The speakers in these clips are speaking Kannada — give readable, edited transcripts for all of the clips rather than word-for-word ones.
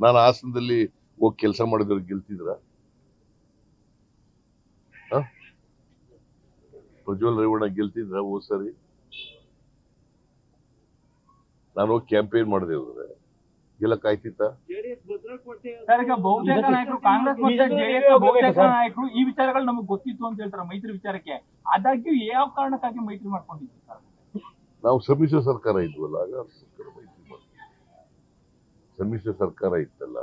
ನಾನು ಹಾಸನದಲ್ಲಿ ಹೋಗಿ ಕೆಲಸ ಮಾಡಿದವ್ರು ಗೆಲ್ತಿದ್ರ? ಪ್ರಜ್ವಲ್ ರೇವಣ್ಣ ಗೆಲ್ತಿದ್ರ ಹೋದ್ ಸರಿ? ನಾನು ಹೋಗಿ ಕ್ಯಾಂಪೇನ್ ಮಾಡಿದೆ ಹೋದ್ರೆ ಗೆಲ್ಲಕ್ ಆಯ್ತಿತ್ತ? ಬಹುತೇಕ ನಾಯಕರು ಕಾಂಗ್ರೆಸ್ ಮತ್ತು ಜೆಡಿಎಸ್ ಬಹುತೇಕ ನಾಯಕರು ಈ ವಿಚಾರಗಳು ನಮಗೆ ಗೊತ್ತಿತ್ತು ಅಂತ ಹೇಳ್ತಾರೆ ಮೈತ್ರಿ ವಿಚಾರಕ್ಕೆ. ಆದಾಗ್ಯೂ ಯಾವ ಕಾರಣಕ್ಕಾಗಿ ಮೈತ್ರಿ ಮಾಡ್ಕೊಂಡಿದ್ದೀವಿ ಸರ್? ನಾವು ಸಮ್ಮಿಶ್ರ ಸರ್ಕಾರ ಇದ್ವಲ್ಲ, ಆಗ ಮೈತ್ರಿ ಮಾಡ್ತೀವಿ. ಸಮ್ಮಿಶ್ರ ಸರ್ಕಾರ ಇತ್ತಲ್ಲ,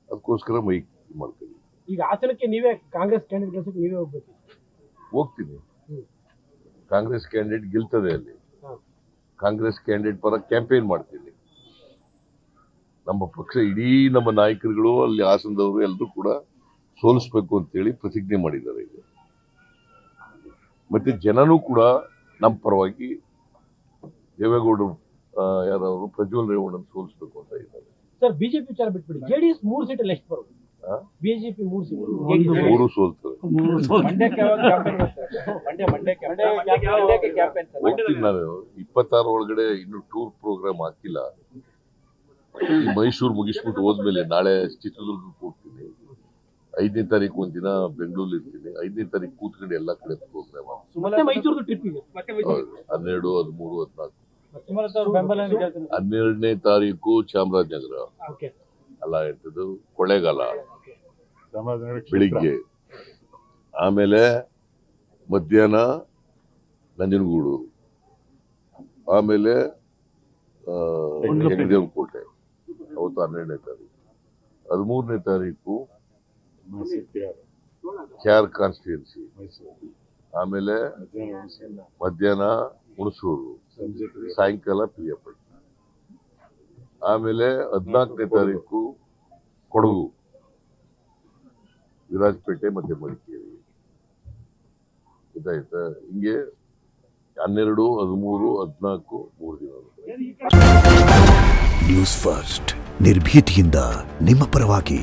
ಅದಕ್ಕೋಸ್ಕರ ಮೈತ್ರಿ ಮಾಡ್ತೀವಿ. ಈಗ ಹಾಸನಕ್ಕೆ ನೀವೇ ಕಾಂಗ್ರೆಸ್ ಕ್ಯಾಂಡಿಡೇಟ್ ನೀವೇ ಹೋಗ್ಬೇಕು? ಹೋಗ್ತೀನಿ. ಕಾಂಗ್ರೆಸ್ ಕ್ಯಾಂಡಿಡೇಟ್ ಗೆಲ್ತದೆ ಅಲ್ಲಿ. ಕಾಂಗ್ರೆಸ್ ಕ್ಯಾಂಡಿಡೇಟ್ ಪರ ಕ್ಯಾಂಪೇನ್ ಮಾಡ್ತೀನಿ. ನಮ್ಮ ಪಕ್ಷ ಇಡೀ ನಮ್ಮ ನಾಯಕರುಗಳು ಅಲ್ಲಿ ಹಾಸನದವರು ಎಲ್ಲರೂ ಕೂಡ ಸೋಲಿಸ್ಬೇಕು ಅಂತೇಳಿ ಪ್ರತಿಜ್ಞೆ ಮಾಡಿದ್ದಾರೆ ಈಗ. ಮತ್ತೆ ಜನನೂ ಕೂಡ ನಮ್ಮ ಪರವಾಗಿ ದೇವೇಗೌಡರು ಯಾರವರು ಪ್ರಜ್ವಲ್ ರೇವಣ್ಣ ಸೋಲಿಸ್ಬೇಕು ಅಂತ ಇದ್ದಾರೆ. ಸರ್ ಬಿಜೆಪಿ ವಿಚಾರ ಬಿಟ್ಬಿಡಿ, ಜೆಡಿಎಸ್ 3 ಸೀಟಲ್ಲಿ ಎಷ್ಟು ಬರುತ್ತೆ? ಬಿಜೆಪಿ 3 ಸೀಟ್, ಮೂರು ಸೋಲ್ತವೆ. ಹೋಗ್ತೀನಿ ನಾನು. 26 ಒಳಗಡೆ ಇನ್ನು ಟೂರ್ ಪ್ರೋಗ್ರಾಮ್ ಹಾಕಿಲ್ಲ. ಮೈಸೂರು ಮುಗಿಸ್ಬಿಟ್ಟು ಹೋದ್ಮೇಲೆ ನಾಳೆ ಚಿತ್ರದುರ್ಗಕ್ಕೆ ಹೋಗ್ತೀನಿ. 5ನೇ ತಾರೀಕು ಒಂದಿನ ಬೆಂಗಳೂರು ಇರ್ತೀನಿ. 5ನೇ ತಾರೀಕು ಕೂತ್ಕೊಂಡು ಎಲ್ಲಾ ಕಡೆ ಪ್ರೋಗ್ರಾಮ್. ಮೈಸೂರು ಟ್ರಿಪ್ ಇದೆ 12, 13, 14. 12ನೇ ತಾರೀಕು ಚಾಮರಾಜನಗರ, ಅಲ್ಲ ಎಂತದ್ದು ಕೊಳ್ಳೇಗಾಲ ಬೆಳಿಗ್ಗೆ, ಆಮೇಲೆ ಮಧ್ಯಾಹ್ನ ನಂಜನಗೂಡು, ಆಮೇಲೆ ಹೆಗ್ಗಡದೇವನಕೋಟೆ ಅವತ್ತು 12ನೇ ತಾರೀಕು. 13ನೇ ತಾರೀಕು ಕ್ಯಾರ್ ಕಾನ್ಸ್ಟಿಟ್ಯೂನ್ಸಿ, ಆಮೇಲೆ ಮಧ್ಯಾಹ್ನ ಹುಣಸೂರು, ಸಾಯಂಕಾಲ ಪ್ರಿಯಪಟ್ಟಣ, ಆಮೇಲೆ 14ನೇ ತಾರೀಕು ಕೊಡಗು, ವಿರಾಜಪೇಟೆ ಮತ್ತೆ ಮಡಿಕೇರಿ. ಗೊತ್ತಾಯ್ತಾ? ಹಿಂಗೆ 12, 13, 14 3 ದಿನ. ನ್ಯೂಸ್ ಫಸ್ಟ್ ನಿರ್ಭೀತಿಯಿಂದ ನಿಮ್ಮ ಪರವಾಗಿ.